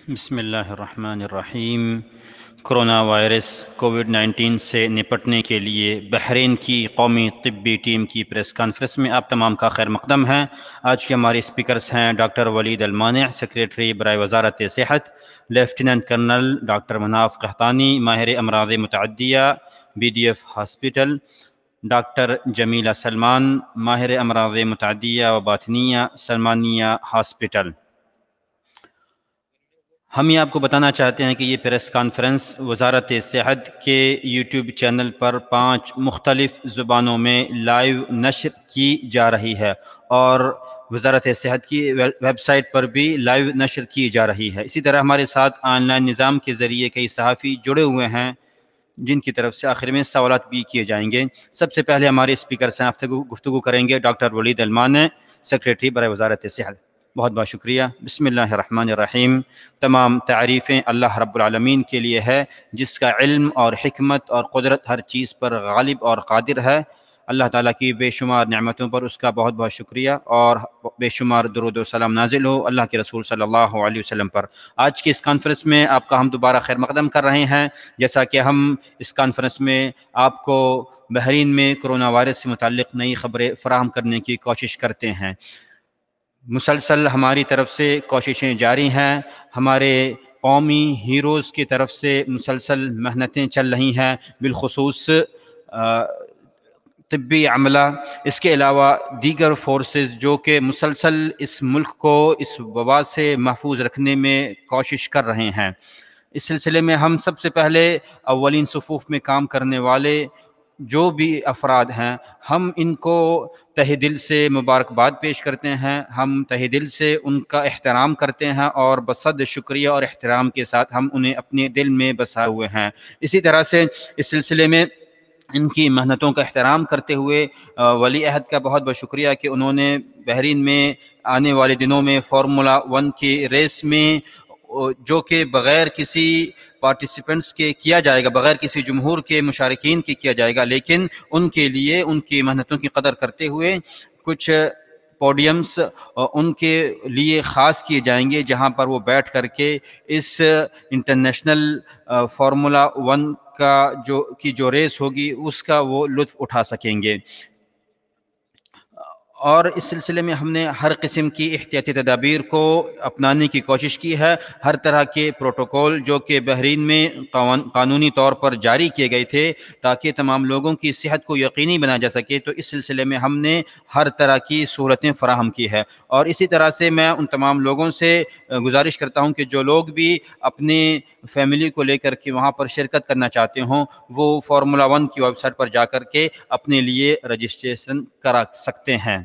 بسم اللہ الرحمن الرحیم۔ کرونا وائرس کووڈ-19 سے نپٹنے کے لیے بحرین کی قومی طبی ٹیم کی پریس کانفرنس میں آپ تمام کا خیر مقدم ہے۔ آج کے ہمارے اسپیکرز ہیں ڈاکٹر ولید المانع، سیکریٹری برائے وزارت صحت، لیفٹیننٹ کرنل ڈاکٹر مناف قحطانی، ماہر امراض متعدیہ، BDF ہاسپٹل، ڈاکٹر جمیلہ سلمان، ماہر امراض متعدیہ و باطنیہ، سلمانیہ ہاسپٹل۔ ہم یہ آپ کو بتانا چاہتے ہیں کہ یہ پریس کانفرنس وزارت صحت کے یوٹیوب چینل پر 5 مختلف زبانوں میں لائیو نشر کی جا رہی ہے اور وزارت صحت کی ویب سائٹ پر بھی لائیو نشر کی جا رہی ہے۔ اسی طرح ہمارے ساتھ آن لائن نظام کے ذریعے کئی صحافی جڑے ہوئے ہیں جن کی طرف سے آخر میں سوالات بھی کیے جائیں گے۔ سب سے پہلے ہمارے اسپیکر سے گفتگو کریں گے ڈاکٹر ولید المانع، سیکریٹری برائے وزارت صحت۔ بہت بہت شکریہ۔ بسم اللہ الرحمن الرحیم۔ تمام تعریفیں اللہ رب العالمین کے لیے ہے جس کا علم اور حکمت اور قدرت ہر چیز پر غالب اور قادر ہے۔ اللہ تعالیٰ کی بے شمار نعمتوں پر اس کا بہت بہت شکریہ اور بے شمار درود و سلام نازل ہو اللہ کے رسول صلی اللہ علیہ وسلم پر۔ آج کی اس کانفرنس میں آپ کا ہم دوبارہ خیر مقدم کر رہے ہیں، جیسا کہ ہم اس کانفرنس میں آپ کو بحرین میں کرونا وائرس سے متعلق نئی خبریں فراہم کرنے کی کوشش کرتے ہیں۔ مسلسل ہماری طرف سے کوششیں جاری ہیں، ہمارے قومی ہیروز کی طرف سے مسلسل محنتیں چل رہی ہیں، بالخصوص طبی عملہ، اس کے علاوہ دیگر فورسز جو کہ مسلسل اس ملک کو اس وبا سے محفوظ رکھنے میں کوشش کر رہے ہیں۔ اس سلسلے میں ہم سب سے پہلے اولین صفوف میں کام کرنے والے جو بھی افراد ہیں، ہم ان کو تہہ دل سے مبارکباد پیش کرتے ہیں، ہم تہہ دل سے ان کا احترام کرتے ہیں اور بصد شکریہ اور احترام کے ساتھ ہم انہیں اپنے دل میں بسائے ہوئے ہیں۔ اسی طرح سے اس سلسلے میں ان کی محنتوں کا احترام کرتے ہوئے ولی عہد کا بہت بہت شکریہ کہ انہوں نے بحرین میں آنے والے دنوں میں فارمولا 1 کی ریس میں جو کہ بغیر کسی پارٹیسپنٹس کے کیا جائے گا، بغیر کسی جمہور کے مشارکین کے کیا جائے گا، لیکن ان کے لیے ان کی محنتوں کی قدر کرتے ہوئے کچھ پوڈیمز ان کے لیے خاص کیے جائیں گے جہاں پر وہ بیٹھ کر کے اس انٹرنیشنل فارمولا 1 کی جو ریس ہوگی اس کا وہ لطف اٹھا سکیں گے۔ اور اس سلسلے میں ہم نے ہر قسم کی احتیاطی تدابیر کو اپنانے کی کوشش کی ہے۔ ہر طرح کے پروٹوکول جو کہ بحرین میں قانونی طور پر جاری کیے گئے تھے تاکہ تمام لوگوں کی صحت کو یقینی بنایا جا سکے، تو اس سلسلے میں ہم نے ہر طرح کی سہولتیں فراہم کی ہے۔ اور اسی طرح سے میں ان تمام لوگوں سے گزارش کرتا ہوں کہ جو لوگ بھی اپنے فیملی کو لے کر کے وہاں پر شرکت کرنا چاہتے ہوں، وہ فارمولا 1 کی ویب سائٹ پر جا کر کے اپنے لیے رجسٹریشن کرا سکتے ہیں۔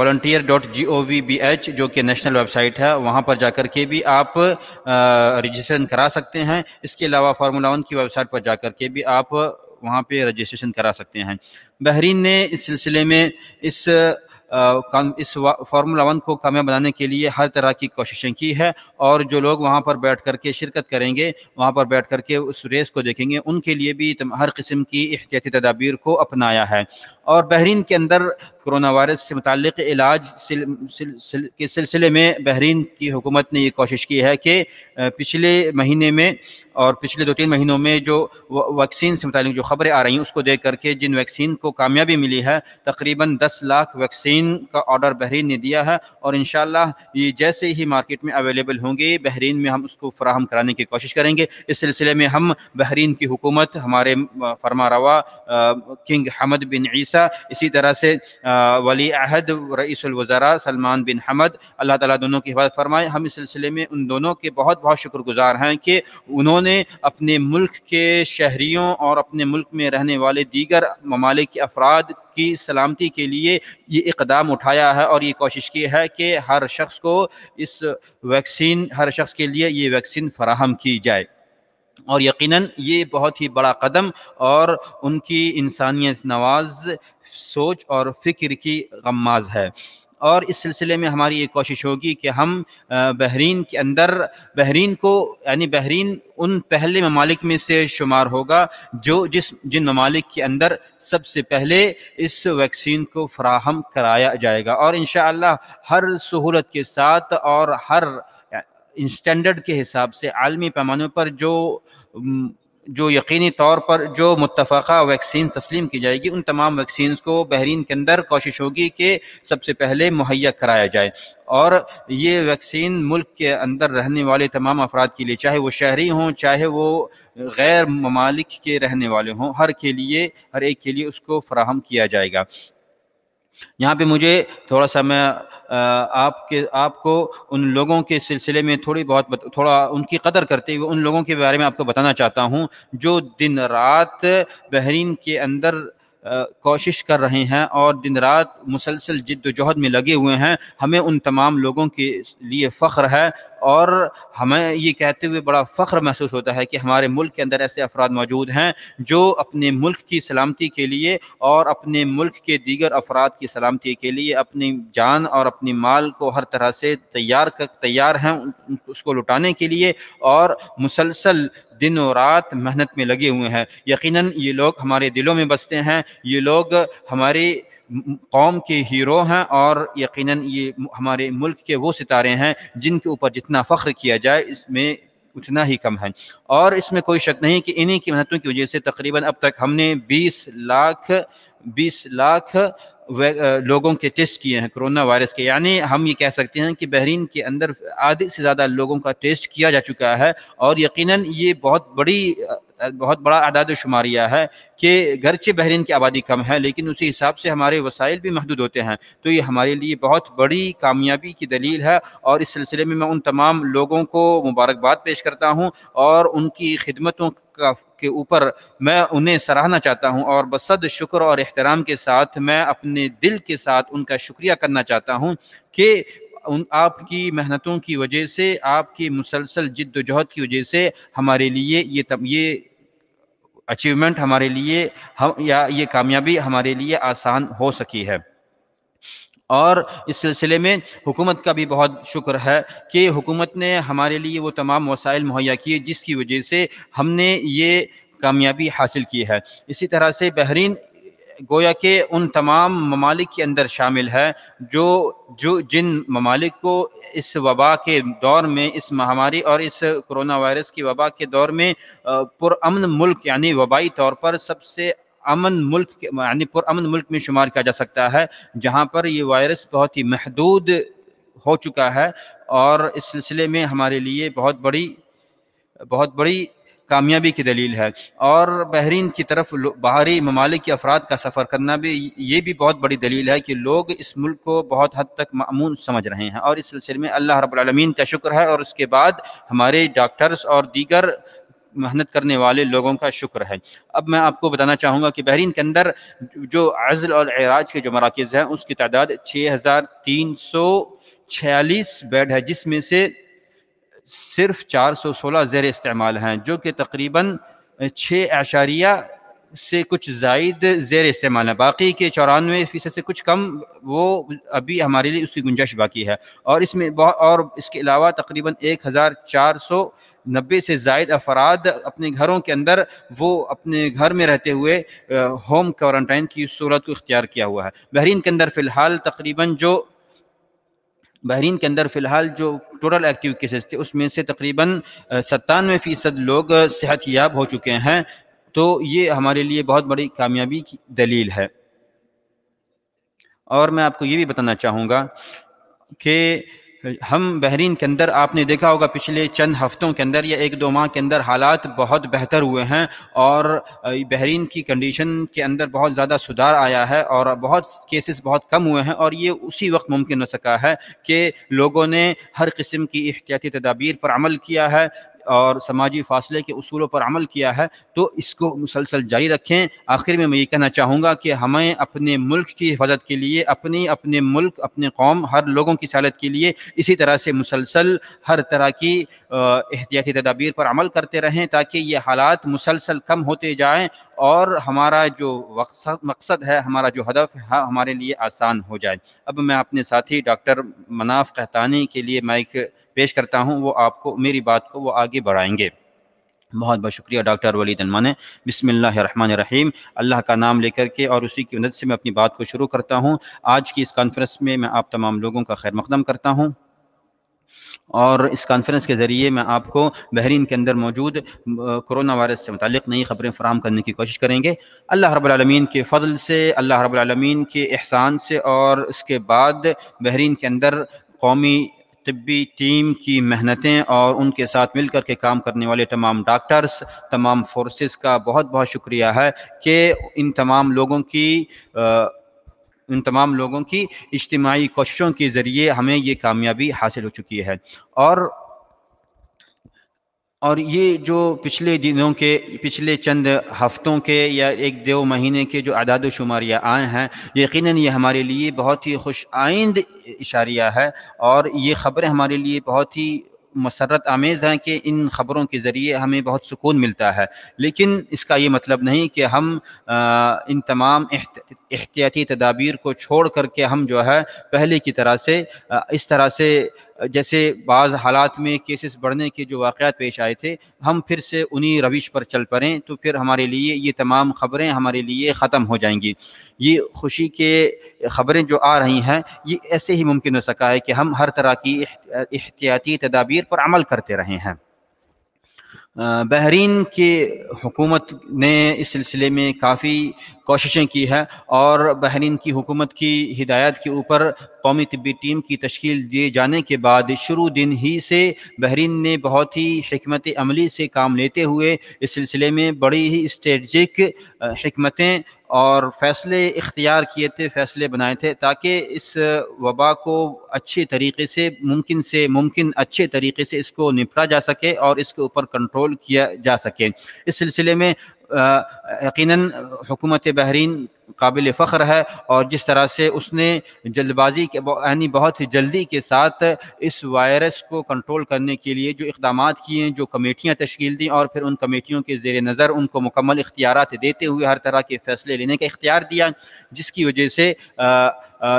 volunteer.gov.bh جو کہ نیشنل ویب سائٹ ہے، وہاں پر جا کر کے بھی آپ رجسٹریشن کرا سکتے ہیں۔ اس کے علاوہ فارمولا 1 کی ویب سائٹ پر جا کر کے بھی آپ وہاں پہ رجسٹریشن کرا سکتے ہیں۔ بحرین نے اس سلسلے میں اس فارمولا 1 کو کامیاب بنانے کے لیے ہر طرح کی کوششیں کی ہے، اور جو لوگ وہاں پر بیٹھ کر کے شرکت کریں گے، وہاں پر بیٹھ کر کے اس ریس کو دیکھیں گے، ان کے لیے بھی ہر قسم کی احتیاطی تدابیر کو اپنایا ہے۔ اور بحرین کے اندر کرونا وائرس سے متعلق علاج کے سلسلے میں بحرین کی حکومت نے یہ کوشش کی ہے کہ پچھلے مہینے میں اور پچھلے 2-3 مہینوں میں جو ویکسین سے متعلق جو خبریں آ رہی ہیں اس کو دیکھ کر کے جن ویکسین کو کامیابی ملی ہے، تقریباً 10 لاکھ ویکسین کا آرڈر بحرین نے دیا ہے، اور انشاءاللہ یہ جیسے ہی مارکیٹ میں اویلیبل ہوں گے بحرین میں ہم اس کو فراہم کرانے کی کوشش کریں گے۔ اس سلسلے میں ہم بحرین کی حکومت، ہمارے فرما روا کنگ حمد بن عیسیٰ، اسی طرح سے ولی عہد رئیس الوزراء سلمان بن حمد، اللہ تعالیٰ دونوں کی حفاظت فرمائے، ہم اس سلسلے میں ان دونوں کے بہت بہت شکر گزار ہیں کہ انہوں نے اپنے ملک کے شہریوں اور اپنے ملک میں رہنے والے دیگر ممالک کے افراد کی سلامتی کے لیے یہ اقدام اٹھایا ہے، اور یہ کوشش کی ہے کہ ہر شخص کے لیے یہ ویکسین فراہم کی جائے، اور یقیناً یہ بہت ہی بڑا قدم اور ان کی انسانیت نواز سوچ اور فکر کی غماز ہے۔ اور اس سلسلے میں ہماری یہ کوشش ہوگی کہ ہم بحرین کے اندر بحرین کو یعنی بحرین ان پہلے ممالک میں سے شمار ہوگا جن ممالک کے اندر سب سے پہلے اس ویکسین کو فراہم کرایا جائے گا، اور انشاءاللہ ہر سہولت کے ساتھ اور ہر اسٹینڈرڈ کے حساب سے عالمی پیمانوں پر جو یقینی طور پر جو متفقہ ویکسین تسلیم کی جائے گی، ان تمام ویکسینز کو بحرین کے اندر کوشش ہوگی کہ سب سے پہلے مہیا کرایا جائے، اور یہ ویکسین ملک کے اندر رہنے والے تمام افراد کے لیے، چاہے وہ شہری ہوں چاہے وہ غیر ممالک کے رہنے والے ہوں، ہر ایک کے لیے اس کو فراہم کیا جائے گا۔ یہاں پہ مجھے تھوڑا سا میں آپ کو ان لوگوں کے سلسلے میں تھوڑا ان کی قدر کرتے ہوئے ان لوگوں کے بارے میں آپ کو بتانا چاہتا ہوں جو دن رات بحرین کے اندر کوشش کر رہے ہیں اور دن رات مسلسل جد و جہد میں لگے ہوئے ہیں۔ ہمیں ان تمام لوگوں کے لیے فخر ہے، اور ہمیں یہ کہتے ہوئے بڑا فخر محسوس ہوتا ہے کہ ہمارے ملک کے اندر ایسے افراد موجود ہیں جو اپنے ملک کی سلامتی کے لیے اور اپنے ملک کے دیگر افراد کی سلامتی کے لیے اپنی جان اور اپنی مال کو ہر طرح سے تیار ہیں اس کو لٹانے کے لیے، اور مسلسل دن و رات محنت میں لگے ہوئے ہیں۔ یقیناً یہ لوگ ہمارے دلوں میں بستے ہیں، یہ لوگ ہماری قوم کے ہیرو ہیں، اور یقیناً یہ ہمارے ملک کے وہ ستارے ہیں جن کے اوپر جتنا فخر کیا جائے اس میں اتنا ہی کم ہے۔ اور اس میں کوئی شک نہیں کہ انہی کی محنتوں کی وجہ سے تقریباً اب تک ہم نے 20 لاکھ لوگوں کے ٹیسٹ کیے ہیں کرونا وائرس کے، یعنی ہم یہ کہہ سکتے ہیں کہ بحرین کے اندر آدھے سے زیادہ لوگوں کا ٹیسٹ کیا جا چکا ہے، اور یقیناً یہ بہت بڑا اعداد و شماریہ ہے کہ گرچہ بحرین کی آبادی کم ہے لیکن اسی حساب سے ہمارے وسائل بھی محدود ہوتے ہیں، تو یہ ہمارے لیے بہت بڑی کامیابی کی دلیل ہے، اور اس سلسلے میں ان تمام لوگوں کو مبارکباد پیش کرتا ہوں، اور ان کی خدمتوں کے اوپر میں انہیں سراہنا چاہتا ہوں، اور بصد شکر اور احترام کے ساتھ میں اپنے دل کے ساتھ ان کا شکریہ کرنا چاہتا ہوں کہ آپ کی محنتوں کی وجہ سے، آپ کی مسلسل جد و جہد کی وجہ سے ہمارے لیے یہ اچیومنٹ ہمارے لیے یا یہ کامیابی ہمارے لیے آسان ہو سکی ہے۔ اور اس سلسلے میں حکومت کا بھی بہت شکر ہے کہ حکومت نے ہمارے لیے وہ تمام وسائل مہیا کیے جس کی وجہ سے ہم نے یہ کامیابی حاصل کی ہے۔ اسی طرح سے بحرین گویا کہ ان تمام ممالک کے اندر شامل ہے جن ممالک کو اس وبا کے دور میں، اس مہاماری اور اس کرونا وائرس کی وبا کے دور میں پرامن ملک، یعنی وبائی طور پر سب سے امن ملک، یعنی پرامن ملک میں شمار کیا جا سکتا ہے، جہاں پر یہ وائرس بہت ہی محدود ہو چکا ہے، اور اس سلسلے میں ہمارے لیے بہت بڑی کامیابی کی دلیل ہے۔ اور بحرین کی طرف باہری ممالک کے افراد کا سفر کرنا بھی یہ بھی بہت بڑی دلیل ہے کہ لوگ اس ملک کو بہت حد تک مأمون سمجھ رہے ہیں، اور اس سلسلے میں اللہ رب العالمین کا شکر ہے، اور اس کے بعد ہمارے ڈاکٹرز اور دیگر محنت کرنے والے لوگوں کا شکر ہے۔ اب میں آپ کو بتانا چاہوں گا کہ بحرین کے اندر جو عزل اور علاج کے جو مراکز ہیں اس کی تعداد 6346 بیڈ ہے، جس میں سے صرف 416 زیر استعمال ہیں، جو کہ تقریباً 6 سے کچھ زائد زیر استعمال ہے، باقی کے 94% سے کچھ کم وہ ابھی ہمارے لیے اس کی گنجائش باقی ہے، اور اس کے علاوہ تقریباً 1490 سے زائد افراد اپنے گھروں کے اندر وہ اپنے گھر میں رہتے ہوئے ہوم کوارنٹائن کی صورت کو اختیار کیا ہوا ہے۔ بحرین کے اندر فی الحال جو ٹوٹل ایکٹیو کیسز تھے اس میں سے تقریباً 97% لوگ صحت یاب ہو چکے ہیں، تو یہ ہمارے لیے بہت بڑی کامیابی کی دلیل ہے۔ اور میں آپ کو یہ بھی بتانا چاہوں گا کہ ہم بحرین کے اندر آپ نے دیکھا ہوگا پچھلے چند ہفتوں کے اندر یا 1-2 ماہ کے اندر حالات بہت بہتر ہوئے ہیں، اور بحرین کی کنڈیشن کے اندر بہت زیادہ سدھار آیا ہے، اور بہت کیسز بہت کم ہوئے ہیں، اور یہ اسی وقت ممکن ہو سکا ہے کہ لوگوں نے ہر قسم کی احتیاطی تدابیر پر عمل کیا ہے، اور سماجی فاصلے کے اصولوں پر عمل کیا ہے تو اس کو مسلسل جاری رکھیں۔ آخر میں یہ کہنا چاہوں گا کہ ہمیں اپنے ملک کی حفاظت کے لیے اپنے ملک، اپنے قوم، ہر لوگوں کی سہولت کے لیے اسی طرح سے مسلسل ہر طرح کی احتیاطی تدابیر پر عمل کرتے رہیں تاکہ یہ حالات مسلسل کم ہوتے جائیں اور ہمارا جو مقصد ہے، ہمارا جو ہدف ہے ہمارے لیے آسان ہو جائے۔ اب میں اپنے ساتھی ڈاکٹر مناف قحطانی کے لیے مائک پیش کرتا ہوں، وہ آپ کو میری بات کو وہ آگے بڑھائیں گے۔ بہت بہت شکریہ ڈاکٹر ولید انمانے۔ بسم اللہ الرحمن الرحیم۔ اللہ کا نام لے کر کے اور اسی کی مدد سے میں اپنی بات کو شروع کرتا ہوں۔ آج کی اس کانفرنس میں آپ تمام لوگوں کا خیر مقدم کرتا ہوں، اور اس کانفرنس کے ذریعے میں آپ کو بحرین کے اندر موجود کرونا وائرس سے متعلق نئی خبریں فراہم کرنے کی کوشش کریں گے۔ اللہ رب العالمین کے فضل سے، اللہ رب العالمین کے احسان سے، اور اس کے بعد بحرین کے اندر قومی طبی ٹیم کی محنتیں اور ان کے ساتھ مل کر کے کام کرنے والے تمام ڈاکٹرز، تمام فورسز کا بہت بہت شکریہ ہے کہ ان تمام لوگوں کی اجتماعی کوششوں کے ذریعے ہمیں یہ کامیابی حاصل ہو چکی ہے۔ اور یہ جو پچھلے چند ہفتوں کے یا ایک دو مہینے کے جو اعداد و شماریہ آئے ہیں، یقیناً یہ ہمارے لیے بہت ہی خوش آئند اشاریہ ہے، اور یہ خبریں ہمارے لیے بہت ہی مسرت آمیز ہیں کہ ان خبروں کے ذریعے ہمیں بہت سکون ملتا ہے۔ لیکن اس کا یہ مطلب نہیں کہ ہم ان تمام احتیاطی تدابیر کو چھوڑ کر کے ہم جو ہے پہلے کی طرح سے اس طرح سے جیسے بعض حالات میں کیسز بڑھنے کے جو واقعات پیش آئے تھے، ہم پھر سے انہی روش پر چل پڑیں تو پھر ہمارے لیے یہ تمام خبریں ہمارے لیے ختم ہو جائیں گی۔ یہ خوشی کے خبریں جو آ رہی ہیں، یہ ایسے ہی ممکن ہو سکا ہے کہ ہم ہر طرح کی احتیاطی تدابیر پر عمل کرتے رہے ہیں۔ بحرین کی حکومت نے اس سلسلے میں کافی کوششیں کی ہے، اور بحرین کی حکومت کی ہدایت کے اوپر قومی طبی ٹیم کی تشکیل دیے جانے کے بعد شروع دن ہی سے بحرین نے بہت ہی حکمت عملی سے کام لیتے ہوئے اس سلسلے میں بڑی ہی اسٹریٹجک حکمتیں اور فیصلے اختیار کیے تھے، فیصلے بنائے تھے تاکہ اس وبا کو اچھے طریقے سے ممکن اچھے طریقے سے اس کو نپٹا جا سکے اور اس کے اوپر کنٹرول کیا جا سکے۔ اس سلسلے میں یقیناً حکومت بحرین قابل فخر ہے، اور جس طرح سے اس نے جلد بازی یعنی بہت ہی جلدی کے ساتھ اس وائرس کو کنٹرول کرنے کے لیے جو اقدامات کیے، جو کمیٹیاں تشکیل دیں، اور پھر ان کمیٹیوں کے زیر نظر ان کو مکمل اختیارات دیتے ہوئے ہر طرح کے فیصلے لینے کا اختیار دیا، جس کی وجہ سے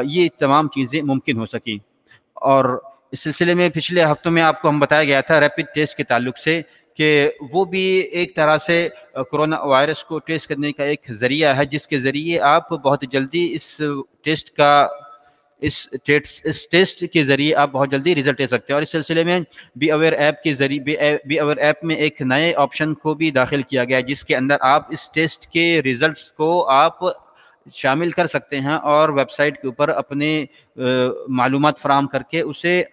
یہ تمام چیزیں ممکن ہو سکیں۔ اور اس سلسلے میں پچھلے ہفتوں میں آپ کو ہم بتایا گیا تھا ریپڈ ٹیسٹ کے تعلق سے کہ وہ بھی ایک طرح سے کرونا وائرس کو ٹیسٹ کرنے کا ایک ذریعہ ہے، جس کے ذریعے آپ بہت جلدی اس ٹیسٹ کے ذریعے آپ بہت جلدی رزلٹ لے سکتے ہیں۔ اور اس سلسلے میں بی اویئر ایپ کے ذریعے بی اویئر ایپ میں ایک نئے آپشن کو بھی داخل کیا گیا، جس کے اندر آپ اس ٹیسٹ کے رزلٹس کو آپ شامل کر سکتے ہیں اور ویب سائٹ کے اوپر اپنے معلومات فراہم کر کے اسے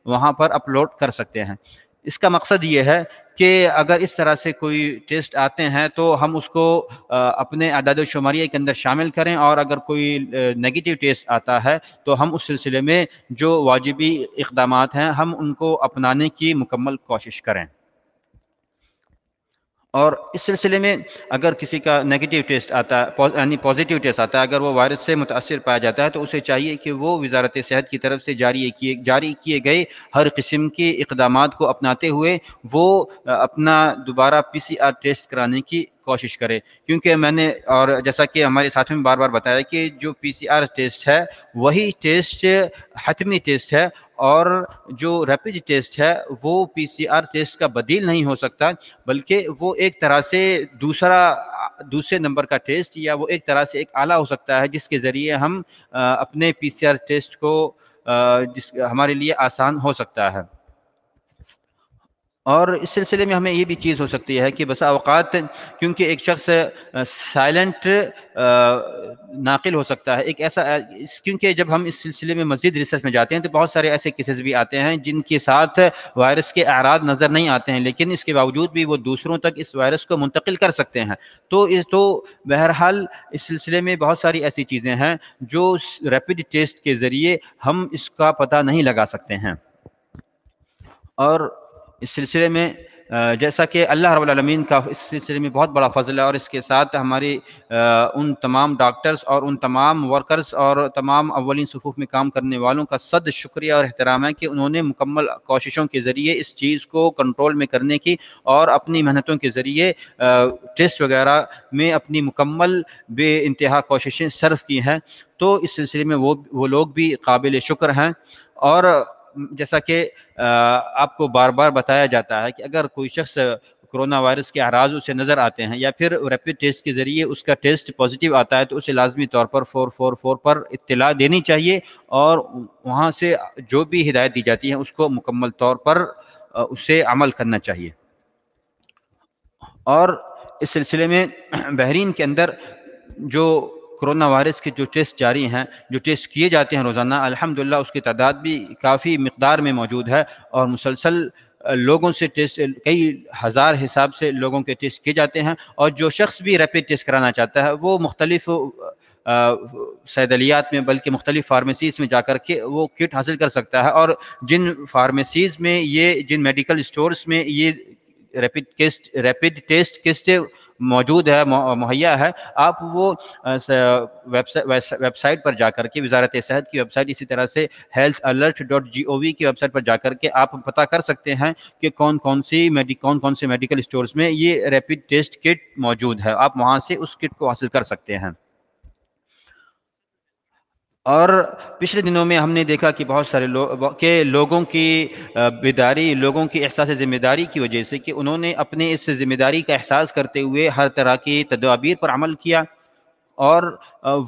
وہاں پر اپلوڈ کر سکتے ہیں۔ اس کا مقصد یہ ہے کہ اگر اس طرح سے کوئی ٹیسٹ آتے ہیں تو ہم اس کو اپنے اعداد و شماریہ کے اندر شامل کریں، اور اگر کوئی نیگیٹو ٹیسٹ آتا ہے تو ہم اس سلسلے میں جو واجبی اقدامات ہیں ہم ان کو اپنانے کی مکمل کوشش کریں۔ اور اس سلسلے میں اگر کسی کا نیگیٹو ٹیسٹ آتا ہے یعنی پازیٹیو ٹیسٹ آتا ہے، اگر وہ وائرس سے متاثر پایا جاتا ہے تو اسے چاہیے کہ وہ وزارت صحت کی طرف سے جاری کیے گئے ہر قسم کے اقدامات کو اپناتے ہوئے وہ اپنا دوبارہ PCR ٹیسٹ کرانے کی کوشش کرے، کیونکہ میں نے اور جیسا کہ ہمارے ساتھیوں نے بار بار بتایا کہ جو PCR ٹیسٹ ہے وہی ٹیسٹ حتمی ٹیسٹ ہے، اور جو ریپڈ ٹیسٹ ہے وہ PCR ٹیسٹ کا بدیل نہیں ہو سکتا، بلکہ وہ ایک طرح سے دوسرے نمبر کا ٹیسٹ، یا وہ ایک طرح سے ایک آلہ ہو سکتا ہے جس کے ذریعے ہم اپنے PCR ٹیسٹ کو ہمارے لیے آسان ہو سکتا ہے۔ اور اس سلسلے میں ہمیں یہ بھی چیز ہو سکتی ہے کہ بسا اوقات کیونکہ ایک شخص سائلنٹ ناقل ہو سکتا ہے، ایک ایسا کیونکہ جب ہم اس سلسلے میں مزید ریسرچ میں جاتے ہیں تو بہت سارے ایسے کیسز بھی آتے ہیں جن کے ساتھ وائرس کے اعراض نظر نہیں آتے ہیں، لیکن اس کے باوجود بھی وہ دوسروں تک اس وائرس کو منتقل کر سکتے ہیں۔ تو بہرحال اس سلسلے میں بہت ساری ایسی چیزیں ہیں جو ریپڈ ٹیسٹ کے ذریعے ہم اس کا پتہ نہیں لگا سکتے ہیں۔ اور اس سلسلے میں جیسا کہ اللہ رب العالمین کا اس سلسلے میں بہت بڑا فضل ہے، اور اس کے ساتھ ہماری ان تمام ڈاکٹرز اور ان تمام ورکرز اور تمام اولین صفوف میں کام کرنے والوں کا صد شکریہ اور احترام ہے کہ انہوں نے مکمل کوششوں کے ذریعے اس چیز کو کنٹرول میں کرنے کی اور اپنی محنتوں کے ذریعے ٹیسٹ وغیرہ میں اپنی مکمل بے انتہا کوششیں صرف کی ہیں۔ تو اس سلسلے میں وہ لوگ بھی قابل شکر ہیں۔ اور جیسا کہ آپ کو بار بار بتایا جاتا ہے کہ اگر کوئی شخص کرونا وائرس کے اعراض اسے نظر آتے ہیں یا پھر ریپڈ ٹیسٹ کے ذریعے اس کا ٹیسٹ پازیٹیو آتا ہے، تو اسے لازمی طور پر 444 پر اطلاع دینی چاہیے، اور وہاں سے جو بھی ہدایت دی جاتی ہے اس کو مکمل طور پر اسے عمل کرنا چاہیے۔ اور اس سلسلے میں بحرین کے اندر جو کرونا وائرس کے جو ٹیسٹ جاری ہیں، جو ٹیسٹ کیے جاتے ہیں روزانہ، الحمدللہ اس کی تعداد بھی کافی مقدار میں موجود ہے، اور مسلسل لوگوں سے ٹیسٹ، کئی ہزار حساب سے لوگوں کے ٹیسٹ کیے جاتے ہیں۔ اور جو شخص بھی ریپڈ ٹیسٹ کرانا چاہتا ہے وہ مختلف صیدلیات میں، بلکہ مختلف فارمیسیز میں جا کر کے وہ کٹ حاصل کر سکتا ہے، اور جن فارمیسیز میں جن میڈیکل اسٹورز میں یہ ریپڈ ٹیسٹ کٹ موجود ہے، مہیا ہے، آپ وہ ویب سائٹ پر جا کر کے، وزارت صحت کی ویب سائٹ، اسی طرح سے healthalert.gov کی ویب سائٹ پر جا کر کے آپ پتہ کر سکتے ہیں کہ کون سے میڈیکل اسٹورز میں یہ ریپڈ ٹیسٹ کٹ موجود ہے، آپ وہاں سے اس کٹ کو حاصل کر سکتے ہیں۔ اور پچھلے دنوں میں ہم نے دیکھا کہ بہت سارے لوگوں کی بیداری، لوگوں کی احساس ذمہ داری کی وجہ سے، کہ انہوں نے اپنے اس ذمہ داری کا احساس کرتے ہوئے ہر طرح کی تدابیر پر عمل کیا، اور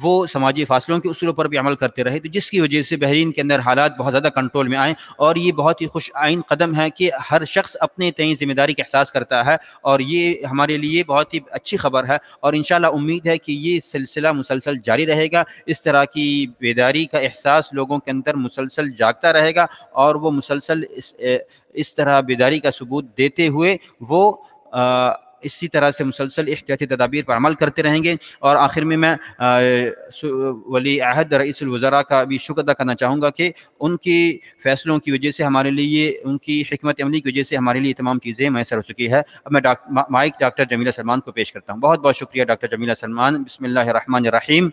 وہ سماجی فاصلوں کے اصولوں پر بھی عمل کرتے رہے، تو جس کی وجہ سے بحرین کے اندر حالات بہت زیادہ کنٹرول میں آئیں۔ اور یہ بہت ہی خوش آئین قدم ہے کہ ہر شخص اپنے تئیں ذمہ داری کا احساس کرتا ہے، اور یہ ہمارے لیے بہت ہی اچھی خبر ہے، اور انشاءاللہ امید ہے کہ یہ سلسلہ مسلسل جاری رہے گا، اس طرح کی بیداری کا احساس لوگوں کے اندر مسلسل جاگتا رہے گا، اور وہ مسلسل اس طرح بیداری کا ثبوت دیتے ہوئے وہ اسی طرح سے مسلسل احتیاطی تدابیر پر عمل کرتے رہیں گے۔ اور آخر میں ولی عہد رئیس الوزراء کا بھی شکر ادا کرنا چاہوں گا کہ ان کی فیصلوں کی وجہ سے ہمارے لیے، ان کی حکمت عملی کی وجہ سے ہمارے لیے تمام چیزیں میسر ہو چکی ہے۔ اب میں مائک ڈاکٹر جمیلہ سلمان کو پیش کرتا ہوں۔ بہت بہت شکریہ ڈاکٹر جمیلہ سلمان۔ بسم اللہ الرحمن الرحیم۔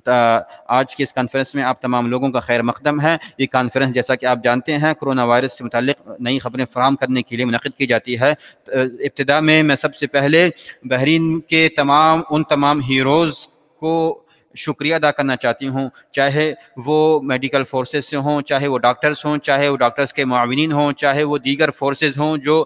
آج کی اس کانفرنس میں آپ تمام لوگوں کا خیر مقدم ہے۔ یہ کانفرنس جیسا کہ آپ جانتے ہیں کرونا وائرس سے متعلق نئی خبریں فراہم کرنے کے لیے منعقد کی جاتی ہے۔ ابتدا میں سب سے پہلے بحرین کے تمام ہیروز کو شکریہ ادا کرنا چاہتی ہوں، چاہے وہ میڈیکل فورسز سے ہوں، چاہے وہ ڈاکٹرز ہوں، چاہے وہ ڈاکٹرز کے معاونین ہوں، چاہے وہ دیگر فورسز ہوں جو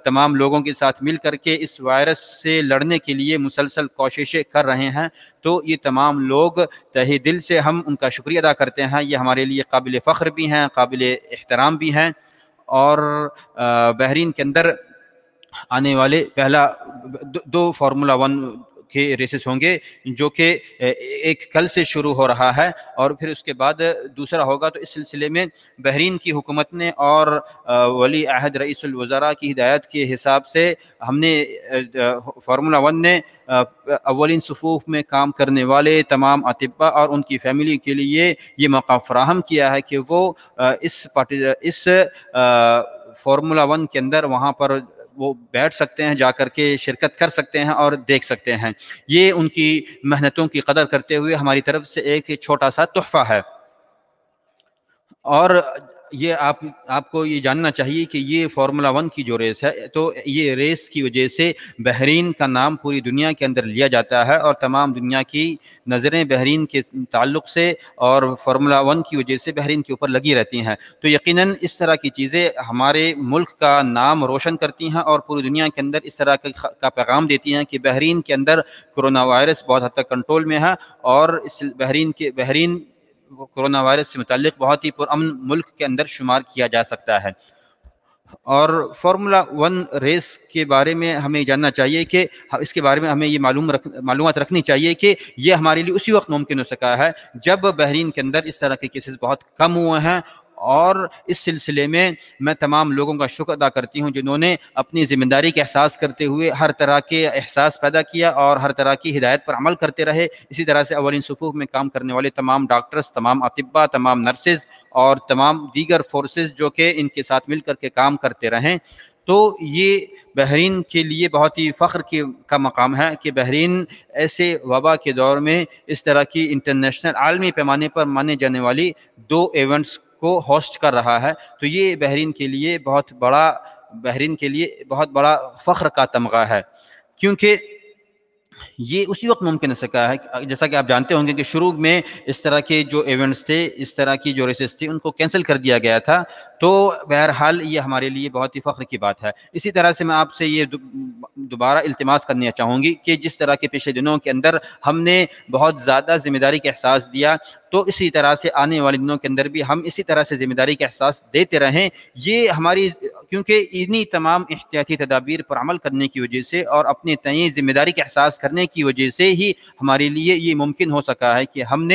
تمام لوگوں کے ساتھ مل کر کے اس وائرس سے لڑنے کے لیے مسلسل کوششیں کر رہے ہیں۔ تو یہ تمام لوگ تہہ دل سے ہم ان کا شکریہ ادا کرتے ہیں۔ یہ ہمارے لیے قابل فخر بھی ہیں، قابل احترام بھی ہیں۔ اور بحرین کے اندر آنے والے پہلا دو فارمولا 1 کے ریسز ہوں گے، جو کہ ایک کل سے شروع ہو رہا ہے، اور پھر اس کے بعد دوسرا ہوگا۔ تو اس سلسلے میں بحرین کی حکومت نے اور ولی عہد رئیس الوزراء کی ہدایت کے حساب سے ہم نے فارمولا 1 نے اولین صفوف میں کام کرنے والے تمام اطباء اور ان کی فیملی کے لیے یہ موقع فراہم کیا ہے کہ وہ اس فارمولا 1 کے اندر وہاں پر وہ بیٹھ سکتے ہیں، جا کر کے شرکت کر سکتے ہیں اور دیکھ سکتے ہیں۔ یہ ان کی محنتوں کی قدر کرتے ہوئے ہماری طرف سے ایک چھوٹا سا تحفہ ہے۔ اور یہ آپ کو یہ جاننا چاہیے کہ یہ فارمولا 1 کی جو ریس ہے، تو یہ ریس کی وجہ سے بحرین کا نام پوری دنیا کے اندر لیا جاتا ہے، اور تمام دنیا کی نظریں بحرین کے تعلق سے اور فارمولا 1 کی وجہ سے بحرین کے اوپر لگی رہتی ہیں۔ تو یقیناً اس طرح کی چیزیں ہمارے ملک کا نام روشن کرتی ہیں، اور پوری دنیا کے اندر اس طرح کا پیغام دیتی ہیں کہ بحرین کے اندر کرونا وائرس بہت حد تک کنٹرول میں ہے، اور بحرین کرونا وائرس سے متعلق بہت ہی پرامن ملک کے اندر شمار کیا جا سکتا ہے۔ اور فارمولا 1 ریس کے بارے میں ہمیں جاننا چاہیے کہ اس کے بارے میں ہمیں یہ معلومات رکھنی چاہیے کہ یہ ہمارے لیے اسی وقت ممکن ہو سکا ہے جب بحرین کے اندر اس طرح کے کیسز بہت کم ہوئے ہیں۔ اور اس سلسلے میں میں تمام لوگوں کا شکر ادا کرتی ہوں جنہوں نے اپنی ذمہ داری کا احساس کرتے ہوئے ہر طرح کے احساس پیدا کیا اور ہر طرح کی ہدایت پر عمل کرتے رہے۔ اسی طرح سے اولین صفوف میں کام کرنے والے تمام ڈاکٹرز، تمام اطباء، تمام نرسز اور تمام دیگر فورسز جو کہ ان کے ساتھ مل کر کے کام کرتے رہیں۔ تو یہ بحرین کے لیے بہت ہی فخر کا مقام ہے کہ بحرین ایسے وبا کے دور میں اس طرح کی انٹرنیشنل عالمی پیمانے پر مانے جانے والی 2 ایونٹس کو ہوسٹ کر رہا ہے. تو یہ بحرین کے لیے بہت بڑا فخر کا تمغہ ہے، کیونکہ یہ اسی وقت ممکن ہو سکا ہے. جیسا کہ آپ جانتے ہوں گے کہ شروع میں اس طرح کے جو ایونٹس تھے، اس طرح کی جو ریسز تھی، ان کو کینسل کر دیا گیا تھا. تو بہرحال یہ ہمارے لیے بہت ہی فخر کی بات ہے. اسی طرح سے میں آپ سے یہ دوبارہ التماس کرنا چاہوں گی کہ جس طرح کے پچھلے دنوں کے اندر ہم نے بہت زیادہ ذمہ داری کا احساس دیا، تو اسی طرح سے آنے والے دنوں کے اندر بھی ہم اسی طرح سے ذمہ داری کا احساس دیتے رہیں. یہ ہماری، کیونکہ انہی تمام احتیاطی تدابیر پر عمل کرنے کی وجہ سے اور اپنے تئیں ذمہ داری کا احساس کرنے کی وجہ سے ہی ہمارے لیے یہ ممکن ہو سکا ہے کہ ہم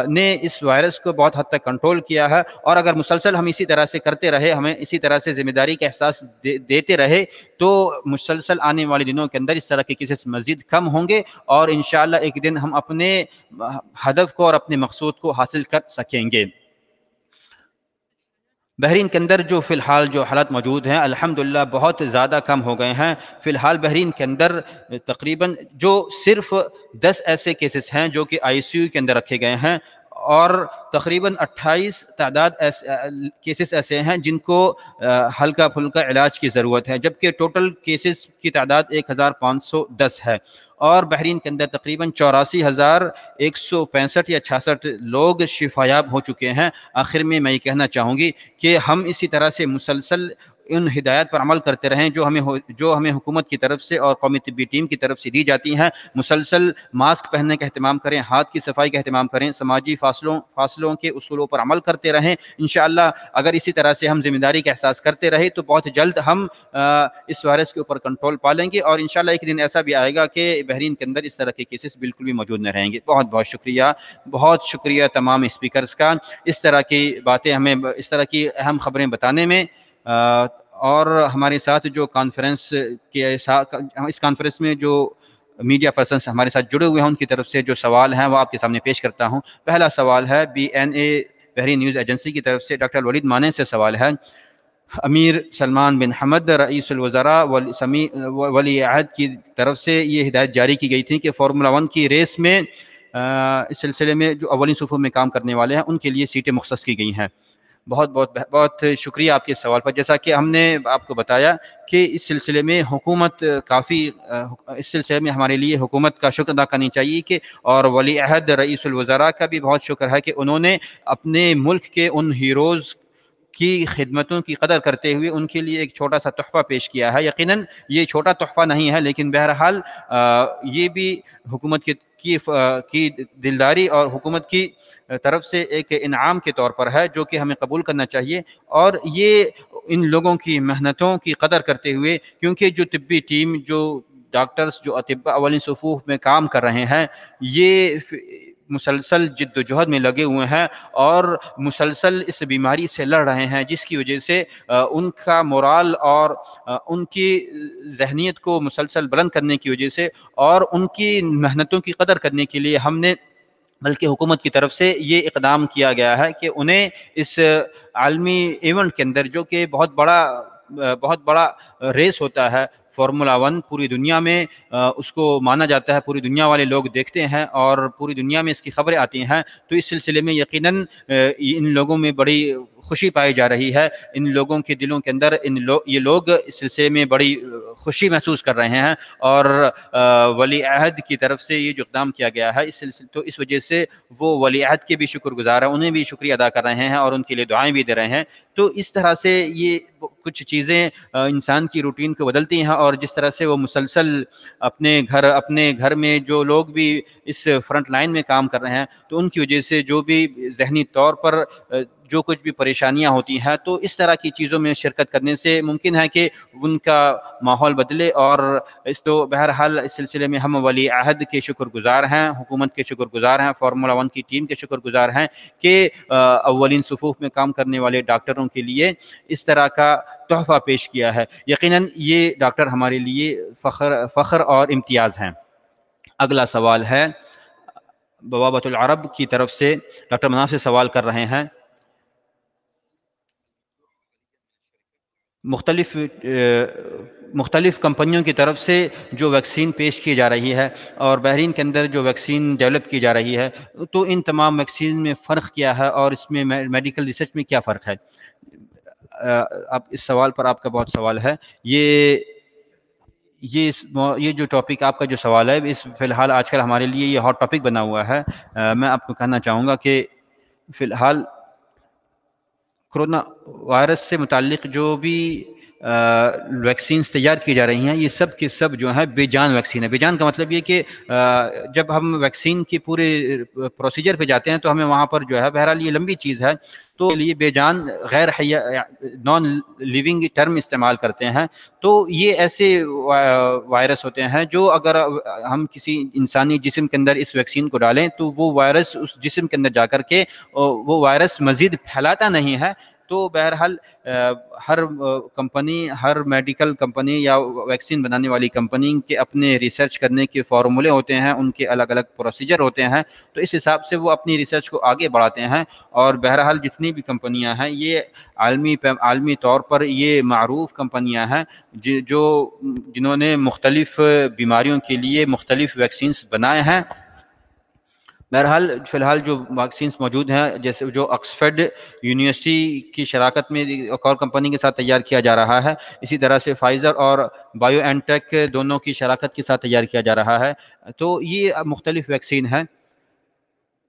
نے اس وائرس کو بہت حد تک کنٹرول کیا ہے. اور اگر مسلسل ہم اسی طرح سے کرتے رہے، ہمیں اسی طرح سے ذمہ داری کا احساس دیتے رہے، تو مسلسل آنے والے دنوں کے اندر اس طرح کے کیسز مزید کم ہوں گے، اور انشاءاللہ ایک دن ہم اپنے ہدف کو اور اپنے مقصود کو حاصل کر سکیں گے. بحرین کے اندر جو فی الحال جو حالات موجود ہیں الحمدللہ بہت زیادہ کم ہو گئے ہیں. فی الحال بحرین کے اندر تقریباً جو صرف 10 ایسے کیسز ہیں جو کہ ICU کے اندر رکھے گئے ہیں، اور تقریباً 28 کیسز ایسے ہیں جن کو ہلکا پھلکا علاج کی ضرورت ہے، جبکہ ٹوٹل کیسز کی تعداد 1510 ہے. اور بحرین کے اندر تقریباً 84,165 یا 66 لوگ شفا یاب ہو چکے ہیں. آخر میں یہ کہنا چاہوں گی کہ ہم اسی طرح سے مسلسل ان ہدایات پر عمل کرتے رہیں جو ہمیں حکومت کی طرف سے اور قومی طبی ٹیم کی طرف سے دی جاتی ہیں. مسلسل ماسک پہننے کا اہتمام کریں، ہاتھ کی صفائی کا اہتمام کریں، سماجی فاصلوں کے اصولوں پر عمل کرتے رہیں. انشاءاللہ اگر اسی طرح سے ہم ذمہ داری کا احساس کرتے رہے تو بہت جلد ہم اس وائرس کے اوپر کنٹرول پا لیں گے، اور انشاءاللہ ایک دن ایسا بھی آئے گا کہ بحرین کے اندر اس طرح کے کیسز بالکل بھی موجود نہ رہیں گے. بہت بہت شکریہ، بہت شکریہ تمام اسپیکرز کا اس طرح کی باتیں ہمیں، اس طرح کی اہم خبریں بتانے میں. اور ہمارے ساتھ جو اس کانفرنس میں جو میڈیا پرسنس ہمارے ساتھ جڑے ہوئے ہیں ان کی طرف سے جو سوال ہیں وہ آپ کے سامنے پیش کرتا ہوں. پہلا سوال ہے BNA بحرین نیوز ایجنسی کی طرف سے، ڈاکٹر ولید مانے سے سوال ہے. امیر سلمان بن حمد رئیس الوزراء ولی عہد کی طرف سے یہ ہدایت جاری کی گئی تھی کہ فارمولا 1 کی ریس میں اس سلسلے میں جو اولین صفوف میں کام کرنے والے ہیں ان کے لیے سیٹیں مختص کی گئی ہیں. بہت بہت بہت شکریہ آپ کے سوال پر. جیسا کہ ہم نے آپ کو بتایا کہ اس سلسلے میں ہمارے لیے حکومت کا شکر ادا کرنی چاہیے کہ، اور ولی عہد رئیس الوزراء کا بھی بہت شکر ہے کہ انہوں نے اپنے ملک کے ان ہیروز کی خدمتوں کی قدر کرتے ہوئے ان کے لیے ایک چھوٹا سا تحفہ پیش کیا ہے. یقیناً یہ چھوٹا تحفہ نہیں ہے، لیکن بہرحال یہ بھی حکومت کی دلداری اور حکومت کی طرف سے ایک انعام کے طور پر ہے جو کہ ہمیں قبول کرنا چاہیے. اور یہ ان لوگوں کی محنتوں کی قدر کرتے ہوئے، کیونکہ جو طبی ٹیم، جو ڈاکٹرز، جو اطباء اولین صفوف میں کام کر رہے ہیں، یہ مسلسل جد و جہد میں لگے ہوئے ہیں اور مسلسل اس بیماری سے لڑ رہے ہیں، جس کی وجہ سے ان کا مورال اور ان کی ذہنیت کو مسلسل بلند کرنے کی وجہ سے اور ان کی محنتوں کی قدر کرنے کے لیے ہم نے، بلکہ حکومت کی طرف سے یہ اقدام کیا گیا ہے کہ انہیں اس عالمی ایونٹ کے اندر، جو کہ بہت بڑا ریس ہوتا ہے فارمولا 1، پوری دنیا میں اس کو مانا جاتا ہے، پوری دنیا والے لوگ دیکھتے ہیں اور پوری دنیا میں اس کی خبریں آتی ہیں. تو اس سلسلے میں یقیناً ان لوگوں میں بڑی خوشی پائی جا رہی ہے. ان لوگوں کے دلوں کے اندر یہ لوگ اس سلسلے میں بڑی خوشی محسوس کر رہے ہیں، اور ولی عہد کی طرف سے یہ جو اقدام کیا گیا ہے تو اس وجہ سے وہ ولی عہد کے بھی شکر گزار ہیں، انہیں بھی شکریہ ادا کر رہے ہیں اور ان کے لیے دعائیں بھی دے رہے ہیں. تو اس طرح سے یہ کچھ چیزیں انسان کی روٹین کو بدلتی ہیں، اور جس طرح سے وہ مسلسل اپنے گھر میں جو لوگ بھی اس فرنٹ لائن میں کام کر رہے ہیں، تو ان کی وجہ سے جو بھی ذہنی طور پر جو کچھ بھی پریشانیاں ہوتی ہیں، تو اس طرح کی چیزوں میں شرکت کرنے سے ممکن ہے کہ ان کا ماحول بدلے. اور تو بہرحال اس سلسلے میں ہم ولی عہد کے شکر گزار ہیں، حکومت کے شکر گزار ہیں، فارمولا 1 کی ٹیم کے شکر گزار ہیں کہ اولین صفوف میں کام کرنے والے ڈاکٹروں کے لیے اس طرح کا تحفہ پیش کیا ہے. یقیناً یہ ڈاکٹر ہمارے لیے فخر اور امتیاز ہیں. اگلا سوال ہے بوابۃ العرب کی طرف سے، ڈاکٹر مناف سے سوال کر رہے ہیں. مختلف کمپنیوں کی طرف سے جو ویکسین پیش کی جا رہی ہے اور بحرین کے اندر جو ویکسین ڈیولپ کی جا رہی ہے، تو ان تمام ویکسین میں فرق کیا ہے اور اس میں میڈیکل ریسرچ میں کیا فرق ہے؟ آپ اس سوال پر آپ کا بہت سوال ہے. یہ جو ٹاپک آپ کا جو سوال ہے، اس فی الحال آج کل ہمارے لیے یہ ہاٹ ٹاپک بنا ہوا ہے. میں آپ کو کہنا چاہوں گا کہ فی الحال کرونا وائرس سے متعلق جو بھی ویکسینز تیار کی جا رہی ہیں، یہ سب کے سب جو ہیں بے جان ویکسین ہے. بے جان کا مطلب یہ کہ جب ہم ویکسین کی پورے پروسیجر پہ جاتے ہیں تو ہمیں وہاں پر جو ہے، بہرحال یہ لمبی چیز ہے، تو یہ بے جان غیر حیا نان لیونگ ٹرم استعمال کرتے ہیں. تو یہ ایسے وائرس ہوتے ہیں جو اگر ہم کسی انسانی جسم کے اندر اس ویکسین کو ڈالیں تو وہ وائرس اس جسم کے اندر جا کر کے وہ وائرس مزید پھیلاتا نہیں ہے. تو بہرحال ہر کمپنی، ہر میڈیکل کمپنی یا ویکسین بنانے والی کمپنی کے اپنے ریسرچ کرنے کے فارمولے ہوتے ہیں، ان کے الگ الگ پروسیجر ہوتے ہیں. تو اس حساب سے وہ اپنی ریسرچ کو آگے بڑھاتے ہیں. اور بہرحال جتنی بھی کمپنیاں ہیں، یہ عالمی طور پر یہ معروف کمپنیاں ہیں جنہوں نے مختلف بیماریوں کے لیے مختلف ویکسینز بنائے ہیں. بہرحال فی الحال جو ویکسینز موجود ہیں، جیسے جو آکسفورڈ یونیورسٹی کی شراکت میں ایک اور کمپنی کے ساتھ تیار کیا جا رہا ہے، اسی طرح سے فائزر اور بایو این ٹیک دونوں کی شراکت کے ساتھ تیار کیا جا رہا ہے. تو یہ مختلف ویکسین ہیں.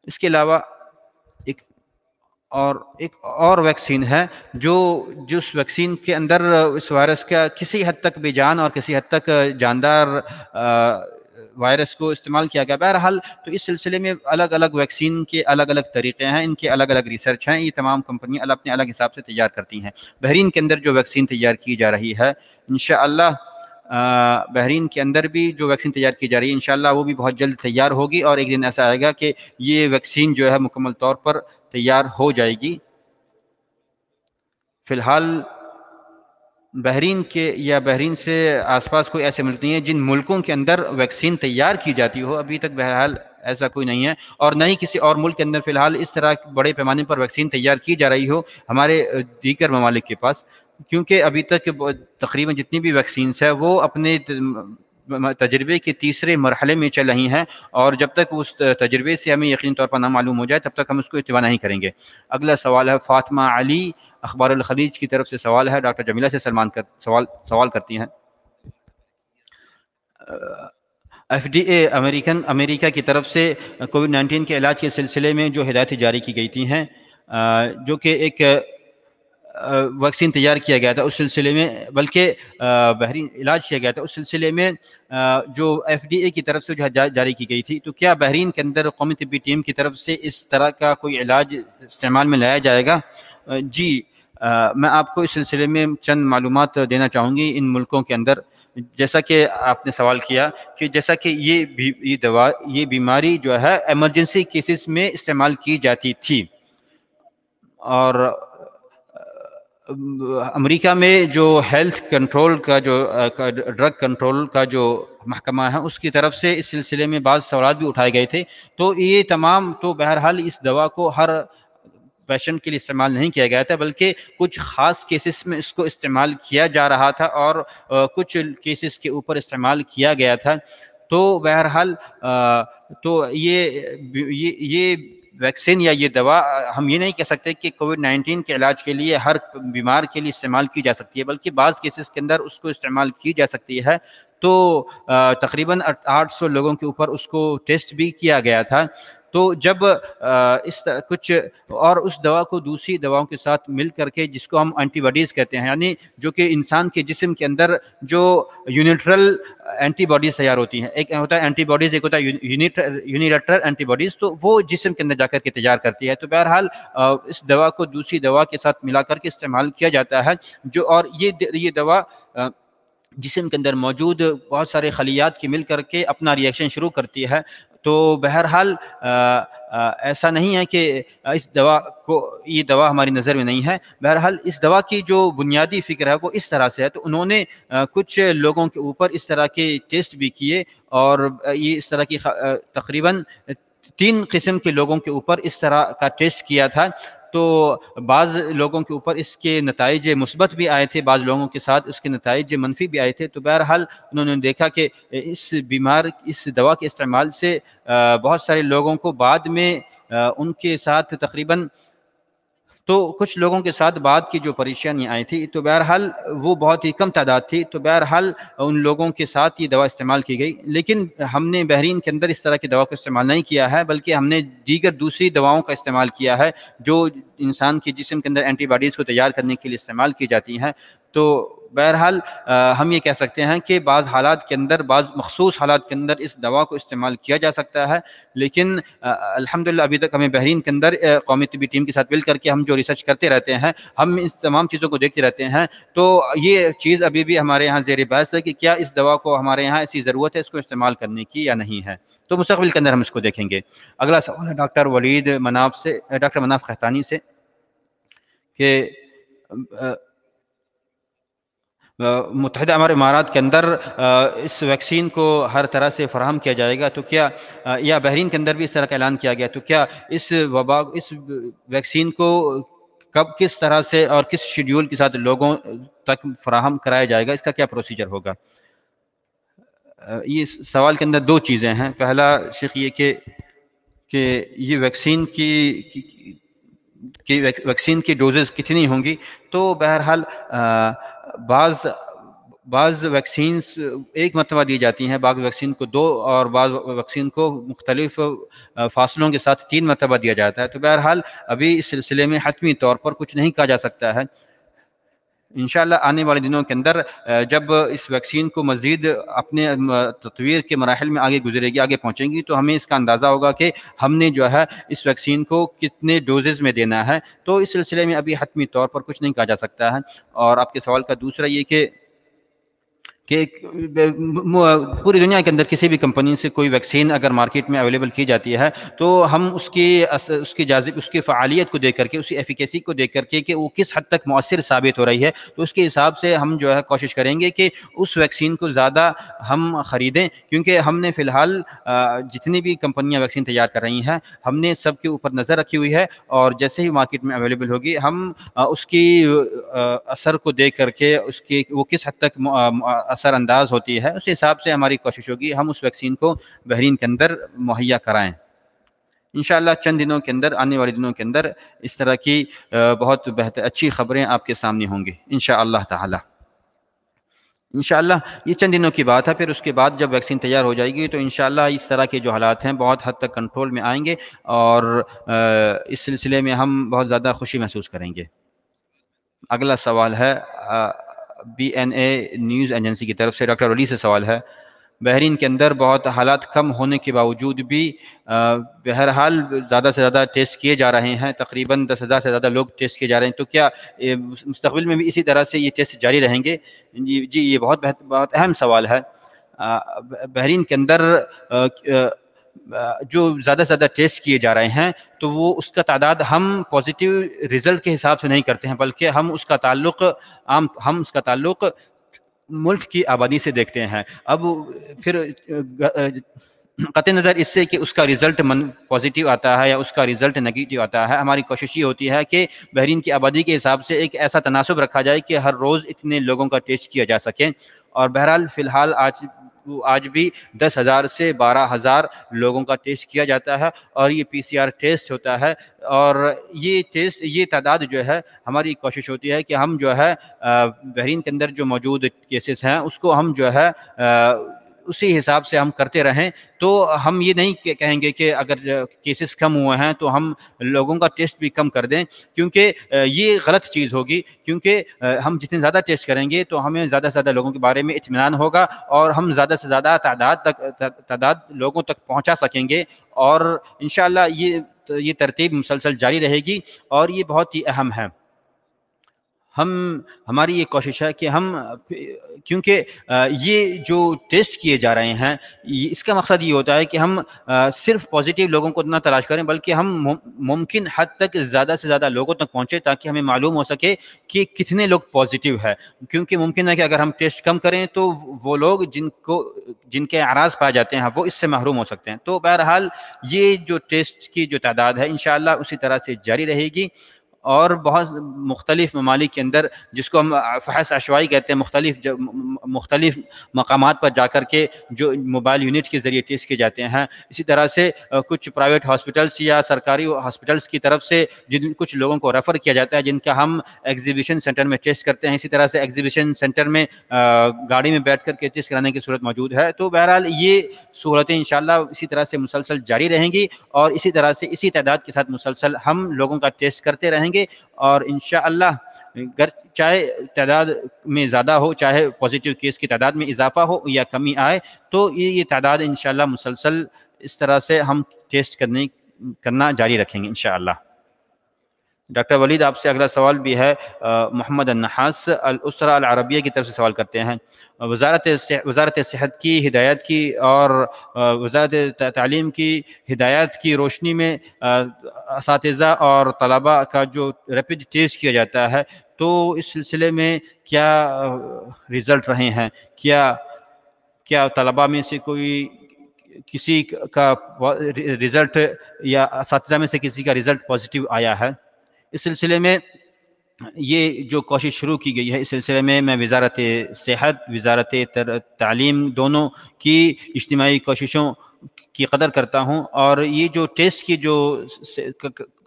اس کے علاوہ ایک اور ویکسین ہے جس ویکسین کے اندر اس وائرس کا کسی حد تک بے جان اور کسی حد تک جاندار وائرس کو استعمال کیا گیا. بہرحال تو اس سلسلے میں الگ الگ ویکسین کے الگ الگ طریقے ہیں، ان کے الگ الگ ریسرچ ہیں. یہ تمام کمپنیاں اپنے الگ حساب سے تیار کرتی ہیں. بحرین کے اندر جو ویکسین تیار کی جا رہی ہے، انشاءاللہ بحرین کے اندر بھی جو ویکسین تیار کی جا رہی ہے، انشاءاللہ وہ بھی بہت جلد تیار ہوگی، اور ایک دن ایسا آئے گا کہ یہ ویکسین جو ہے مکمل طور پر تیار ہو جائے گی. فی الحال بحرین کے یا بحرین سے آس پاس کوئی ایسے ملک نہیں ہیں جن ملکوں کے اندر ویکسین تیار کی جاتی ہو. ابھی تک بہرحال ایسا کوئی نہیں ہے، اور نہ ہی کسی اور ملک کے اندر فی الحال اس طرح بڑے پیمانے پر ویکسین تیار کی جا رہی ہو ہمارے دیگر ممالک کے پاس. کیونکہ ابھی تک تقریباً جتنی بھی ویکسینز ہیں وہ اپنے تجربے کے تیسرے مرحلے میں چل رہی ہیں، اور جب تک اس تجربے سے ہمیں یقینی طور پر نہ معلوم ہو جائے تب تک ہم اس کو اتباع نہیں کریں گے. اگلا سوال ہے فاطمہ علی، اخبار الخلیج کی طرف سے سوال ہے. ڈاکٹر جمیلہ سے سلمان سوال کرتی ہیں. ایف ڈی اے امریکہ کی طرف سے کووڈ 19 کے علاج کے سلسلے میں جو ہدایتیں جاری کی گئی تھی ہیں، جو کہ ایک ویکسین تیار کیا گیا تھا اس سلسلے میں، بلکہ بحرین علاج کیا گیا تھا اس سلسلے میں جو ایف ڈی اے کی طرف سے جو جاری کی گئی تھی، تو کیا بحرین کے اندر قومی طبی ٹیم کی طرف سے اس طرح کا کوئی علاج استعمال میں لایا جائے گا؟ جی، میں آپ کو اس سلسلے میں چند معلومات دینا چاہوں گی. ان ملکوں کے اندر جیسا کہ آپ نے سوال کیا کہ جیسا کہ یہ بیماری جو ہے ایمرجنسی کیسز میں استعمال کی جاتی تھی، اور امریکہ میں جو ہیلتھ کنٹرول کا جو ڈرگ کنٹرول کا جو محکمہ ہے اس کی طرف سے اس سلسلے میں بعض سوالات بھی اٹھائے گئے تھے. تو یہ تمام تو بہرحال اس دوا کو ہر پیشنٹ کے لیے استعمال نہیں کیا گیا تھا، بلکہ کچھ خاص کیسز میں اس کو استعمال کیا جا رہا تھا اور کچھ کیسز کے اوپر استعمال کیا گیا تھا. تو بہرحال تو یہ ویکسین یا یہ دوا ہم یہ نہیں کہہ سکتے کہ کووڈ 19 کے علاج کے لیے ہر بیمار کے لیے استعمال کی جا سکتی ہے، بلکہ بعض کیسز کے اندر اس کو استعمال کی جا سکتی ہے. تو تقریباً 800 لوگوں کے اوپر اس کو ٹیسٹ بھی کیا گیا تھا. تو جب کچھ اور اس دوا کو دوسری دواؤں کے ساتھ مل کر کے، جس کو ہم اینٹی باڈیز کہتے ہیں، یعنی جو کہ انسان کے جسم کے اندر جو یونیٹرل اینٹی باڈیز تیار ہوتی ہیں، ایک ہوتا ہے اینٹی باڈیز، ایک ہوتا ہے یونیلیٹرل اینٹی باڈیز، تو وہ جسم کے اندر جا کر کے تیار کرتی ہے. تو بہرحال اس دوا کو دوسری دوا کے ساتھ ملا کر کے استعمال کیا جاتا ہے، اور یہ دوا جسم کے اندر موجود بہت سارے خلیات کی مل کر کے اپنا ریئیکشن شروع کرتی ہے. تو بہرحال ایسا نہیں ہے کہ یہ دوا ہماری نظر میں نہیں ہے. بہرحال اس دوا کی جو بنیادی فکر ہے وہ اس طرح سے ہے. تو انہوں نے کچھ لوگوں کے اوپر اس طرح کے ٹیسٹ بھی کیے، اور یہ اس طرح کی تقریباً 3 قسم کے لوگوں کے اوپر اس طرح کا ٹیسٹ کیا تھا. تو بعض لوگوں کے اوپر اس کے نتائج مثبت بھی آئے تھے، بعض لوگوں کے ساتھ اس کے نتائج منفی بھی آئے تھے. تو بہرحال انہوں نے دیکھا کہ اس دوا کے استعمال سے بہت سارے لوگوں کو بعد میں ان کے ساتھ تقریباً تو کچھ لوگوں کے ساتھ بعد کی جو پریشانیاں آئی تھی تو بہرحال وہ بہت ہی کم تعداد تھی. تو بہرحال ان لوگوں کے ساتھ یہ دوا استعمال کی گئی. لیکن ہم نے بحرین کے اندر اس طرح کی دوا کا استعمال نہیں کیا ہے، بلکہ ہم نے دیگر دوسری دواؤں کا استعمال کیا ہے جو انسان کے جسم کے اندر اینٹی باڈیز کو تیار کرنے کے لیے استعمال کی جاتی ہیں. تو بہرحال ہم یہ کہہ سکتے ہیں کہ بعض حالات کے اندر، بعض مخصوص حالات کے اندر اس دوا کو استعمال کیا جا سکتا ہے. لیکن الحمدللہ ابھی تک ہمیں بحرین کے اندر قومی طبی ٹیم کے ساتھ مل کر کے ہم جو ریسرچ کرتے رہتے ہیں، ہم اس تمام چیزوں کو دیکھتے رہتے ہیں. تو یہ چیز ابھی بھی ہمارے یہاں زیر بحث ہے کہ کیا اس دوا کو ہمارے یہاں ایسی ضرورت ہے اس کو استعمال کرنے کی یا نہیں ہے. تو مستقبل کے اندر ہم اس کو دیکھیں گے. اگلا سوال ہے ڈاکٹر ولید مناف سے، ڈاکٹر مناف قحطانی سے، کہ متحدہ عرب امارات کے اندر اس ویکسین کو ہر طرح سے فراہم کیا جائے گا، تو کیا یا بحرین کے اندر بھی اس طرح کا اعلان کیا گیا، تو کیا اس ویکسین کو کب، کس طرح سے اور کس شیڈیول کے ساتھ لوگوں تک فراہم کرایا جائے گا، اس کا کیا پروسیجر ہوگا؟ یہ سوال کے اندر دو چیزیں ہیں. پہلا شیخ یہ کہ یہ ویکسین کی ڈوزز کتنی ہوں گی. تو بہرحال بعض ویکسینز ایک مرتبہ دی جاتی ہیں، بعض ویکسین کو 2 اور بعض ویکسین کو مختلف فاصلوں کے ساتھ 3 مرتبہ دیا جاتا ہے. تو بہرحال ابھی اس سلسلے میں حتمی طور پر کچھ نہیں کہا جا سکتا ہے. انشاءاللہ آنے والے دنوں کے اندر جب اس ویکسین کو مزید اپنے تطویر کے مراحل میں آگے گزرے گی، آگے پہنچیں گی، تو ہمیں اس کا اندازہ ہوگا کہ ہم نے جو ہے اس ویکسین کو کتنے ڈوزز میں دینا ہے. تو اس سلسلے میں ابھی حتمی طور پر کچھ نہیں کہا جا سکتا ہے. اور آپ کے سوال کا دوسرا یہ کہ پوری دنیا کے اندر کسی بھی کمپنی سے کوئی ویکسین اگر مارکیٹ میں اویلیبل کی جاتی ہے تو ہم اس کی فعالیت کو دیکھ کر کے، اس کی ایفیکیسی کو دیکھ کر کے کہ وہ کس حد تک مؤثر ثابت ہو رہی ہے، تو اس کے حساب سے ہم جو ہے کوشش کریں گے کہ اس ویکسین کو زیادہ ہم خریدیں. کیونکہ ہم نے فی الحال جتنی بھی کمپنیاں ویکسین تیار کر رہی ہیں، ہم نے سب کے اوپر نظر رکھی ہوئی ہے، اور جیسے ہی مارکیٹ میں اویلیبل ہوگی ہم اس کی اثر کو دیکھ کر کے، اس کی وہ کس حد تک اثر انداز ہوتی ہے، اس حساب سے ہماری کوشش ہوگی ہم اس ویکسین کو بحرین کے اندر مہیا کرائیں. انشاءاللہ چند دنوں کے اندر، آنے والے دنوں کے اندر اس طرح کی بہت اچھی خبریں آپ کے سامنے ہوں گی انشاءاللہ تعالی. انشاءاللہ یہ چند دنوں کی بات ہے، پھر اس کے بعد جب ویکسین تیار ہو جائے گی تو انشاءاللہ اس طرح کے جو حالات ہیں بہت حد تک کنٹرول میں آئیں گے، اور اس سلسلے میں ہم بہت زیادہ خوشی محسوس کریں گے. اگلا سوال ہے BNA نیوز ایجنسی کی طرف سے، ڈاکٹر ولی سے سوال ہے. بحرین کے اندر بہت حالات کم ہونے کے باوجود بھی بہرحال زیادہ سے زیادہ ٹیسٹ کیے جا رہے ہیں، تقریباً 10,000 سے زیادہ لوگ ٹیسٹ کیے جا رہے ہیں. تو کیا مستقبل میں بھی اسی طرح سے یہ ٹیسٹ جاری رہیں گے؟ جی یہ بہت اہم سوال ہے. بحرین کے اندر جو زیادہ سے زیادہ ٹیسٹ کیے جا رہے ہیں تو وہ اس کا تعداد ہم پازیٹیو رزلٹ کے حساب سے نہیں کرتے ہیں، بلکہ ہم اس کا تعلق ملک کی آبادی سے دیکھتے ہیں. اب پھر قطع نظر اس سے کہ اس کا رزلٹ پازیٹیو آتا ہے یا اس کا رزلٹ نگیٹیو آتا ہے، ہماری کوشش یہ ہوتی ہے کہ بحرین کی آبادی کے حساب سے ایک ایسا تناسب رکھا جائے کہ ہر روز اتنے لوگوں کا ٹیسٹ کیا جا سکے. اور بہرحال فی الحال آج بھی 10,000 سے 12,000 لوگوں کا ٹیسٹ کیا جاتا ہے، اور یہ PCR ٹیسٹ ہوتا ہے. اور یہ تعداد جو ہے، ہماری کوشش ہوتی ہے کہ ہم جو ہے بحرین کے اندر جو موجود کیسز ہیں اس کو ہم جو ہے اسی حساب سے ہم کرتے رہیں. تو ہم یہ نہیں کہیں گے کہ اگر کیسز کم ہوئے ہیں تو ہم لوگوں کا ٹیسٹ بھی کم کر دیں، کیونکہ یہ غلط چیز ہوگی. کیونکہ ہم جتنے زیادہ ٹیسٹ کریں گے تو ہمیں زیادہ سے زیادہ لوگوں کے بارے میں اطمینان ہوگا، اور ہم زیادہ سے زیادہ تعداد لوگوں تک پہنچا سکیں گے. اور انشاءاللہ یہ ترتیب مسلسل جاری رہے گی، اور یہ بہت ہی اہم ہے. ہماری یہ کوشش ہے کہ کیونکہ یہ جو ٹیسٹ کیے جا رہے ہیں اس کا مقصد یہ ہوتا ہے کہ ہم صرف پازیٹیو لوگوں کو نہ تلاش کریں، بلکہ ہم ممکن حد تک زیادہ سے زیادہ لوگوں تک پہنچے تاکہ ہمیں معلوم ہو سکے کہ کتنے لوگ پازیٹیو ہے. کیونکہ ممکن ہے کہ اگر ہم ٹیسٹ کم کریں تو وہ لوگ جن کے اعراض پائے جاتے ہیں وہ اس سے محروم ہو سکتے ہیں. تو بہرحال یہ جو ٹیسٹ کی جو تعداد ہے انشاءاللہ اسی طرح سے جاری رہے گی. اور بہت مختلف ممالک کے اندر، جس کو ہم فحص عشوائی کہتے ہیں، مختلف مقامات پر جا کر کے جو موبائل یونٹ کے ذریعے ٹیسٹ کیے جاتے ہیں. اسی طرح سے کچھ پرائیویٹ ہاسپٹلس یا سرکاری ہاسپٹلس کی طرف سے کچھ لوگوں کو ریفر کیا جاتا ہے، جن کا ہم ایگزیبیشن سینٹر میں ٹیسٹ کرتے ہیں. اسی طرح سے ایگزیبیشن سینٹر میں گاڑی میں بیٹھ کر کے ٹیسٹ کرانے کی صورت موجود ہے. تو بہرحال یہ صورتیں انشاءاللہ اسی طرح سے مسلسل جاری رہیں گی، اور اسی طرح سے اسی تعداد کے ساتھ مسلسل ہم لوگوں کا ٹیسٹ کرتے رہیں گے. اور انشاءاللہ چاہے تعداد میں زیادہ ہو، چاہے پازیٹیو کیس کی تعداد میں اضافہ ہو یا کمی آئے، تو یہ تعداد انشاءاللہ مسلسل اس طرح سے ہم ٹیسٹ کرنا جاری رکھیں گے انشاءاللہ. ڈاکٹر ولید، آپ سے اگلا سوال بھی ہے. محمد النحاس الاسرہ العربیہ کی طرف سے سوال کرتے ہیں. وزارت صحت کی ہدایت کی اور وزارت تعلیم کی ہدایات کی روشنی میں اساتذہ اور طلباء کا جو ریپڈ ٹیسٹ کیا جاتا ہے، تو اس سلسلے میں کیا رزلٹ رہے ہیں؟ کیا طلباء میں سے کسی کا رزلٹ یا اساتذہ میں سے کسی کا رزلٹ پازیٹیو آیا ہے؟ اس سلسلے میں یہ جو کوشش شروع کی گئی ہے، اس سلسلے میں وزارت صحت، وزارت تعلیم دونوں کی اجتماعی کوششوں کی قدر کرتا ہوں. اور یہ جو ٹیسٹ کی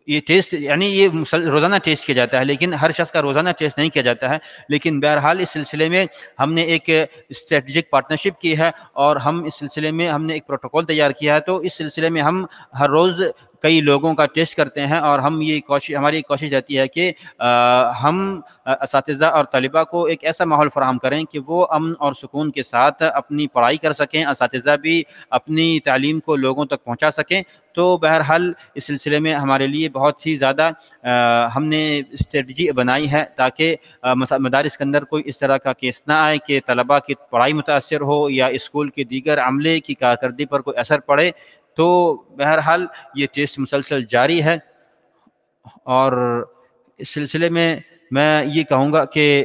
یہ ٹیسٹ یعنی یہ روزانہ ٹیسٹ کیا جاتا ہے، لیکن ہر شخص کا روزانہ ٹیسٹ نہیں کیا جاتا ہے. لیکن بہرحال اس سلسلے میں ہم نے ایک اسٹریٹجک پارٹنرشپ کی ہے، اور ہم اس سلسلے میں ہم نے ایک پروٹوکول تیار کیا ہے. تو اس سلسلے میں ہم ہر روز کئی لوگوں کا ٹیسٹ کرتے ہیں، اور ہماری کوشش رہتی ہے کہ ہم اساتذہ اور طلباء کو ایک ایسا ماحول فراہم کریں کہ وہ امن اور سکون کے ساتھ اپنی پڑھائی کر سکیں، اساتذہ بھی اپنی تعلیم کو لوگوں تک پہنچا سکیں. تو بہرحال اس سلسلے میں ہمارے لیے بہت ہی زیادہ ہم نے اسٹریٹجی بنائی ہے، تاکہ مدارس کے اندر کوئی اس طرح کا کیس نہ آئے کہ طلباء کی پڑھائی متاثر ہو یا اسکول کے دیگر عملے کی کارکردگی پر کوئی اثر پڑے. تو بہرحال یہ ٹیسٹ مسلسل جاری ہے، اور اس سلسلے میں یہ کہوں گا کہ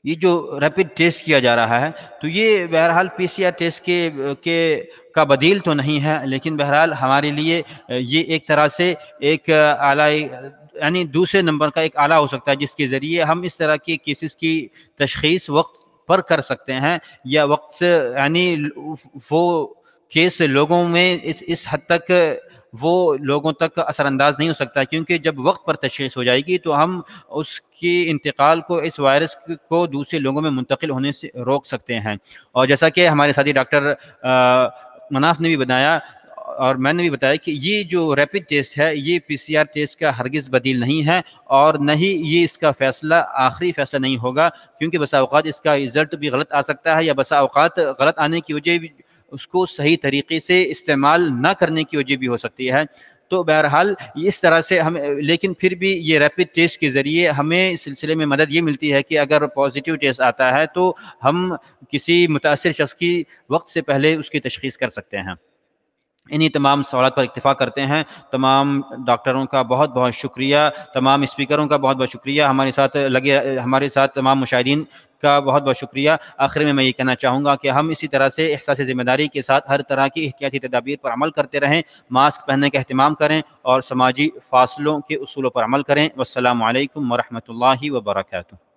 یہ جو ریپڈ ٹیسٹ کیا جا رہا ہے، تو یہ بہرحال پی سی آر ٹیسٹ کا بدیل تو نہیں ہے، لیکن بہرحال ہمارے لیے یہ ایک طرح سے ایک اعلی یعنی دوسرے نمبر کا ایک آلہ ہو سکتا ہے، جس کے ذریعے ہم اس طرح کے کیسز کی تشخیص وقت پر کر سکتے ہیں، یا وقت سے یعنی وہ کیس لوگوں میں اس حد تک وہ لوگوں تک اثر انداز نہیں ہو سکتا، کیونکہ جب وقت پر تشخیص ہو جائے گی تو ہم اس کی انتقال کو، اس وائرس کو دوسرے لوگوں میں منتقل ہونے سے روک سکتے ہیں. اور جیسا کہ ہمارے ساتھی ڈاکٹر مناف نے بھی بتایا اور میں نے بھی بتایا کہ یہ جو ریپڈ ٹیسٹ ہے، یہ پی سی آر ٹیسٹ کا ہرگز بدیل نہیں ہے، اور نہ ہی یہ اس کا آخری فیصلہ نہیں ہوگا، کیونکہ بسا اوقات اس کا رزلٹ بھی غلط آ سکتا ہے، یا بسا اوقات غلط آنے کی وجہ بھی اس کو صحیح طریقے سے استعمال نہ کرنے کی وجہ بھی ہو سکتی ہے. تو بہرحال اس طرح سے لیکن پھر بھی یہ ریپڈ ٹیسٹ کے ذریعے ہمیں اس سلسلے میں مدد یہ ملتی ہے کہ اگر پازیٹیو ٹیسٹ آتا ہے تو ہم کسی متاثر شخص کی وقت سے پہلے اس کی تشخیص کر سکتے ہیں. انہی تمام سوالات پر اکتفا کرتے ہیں. تمام ڈاکٹروں کا بہت بہت شکریہ، تمام اسپیکروں کا بہت بہت شکریہ، ہمارے ساتھ تمام مشاہدین کا بہت بہت شکریہ. آخر میں یہ کہنا چاہوں گا کہ ہم اسی طرح سے احساس ذمہ داری کے ساتھ ہر طرح کی احتیاطی تدابیر پر عمل کرتے رہیں، ماسک پہننے کا اہتمام کریں اور سماجی فاصلوں کے اصولوں پر عمل کریں. والسلام علیکم ورحمۃ اللہ وبرکاتہ.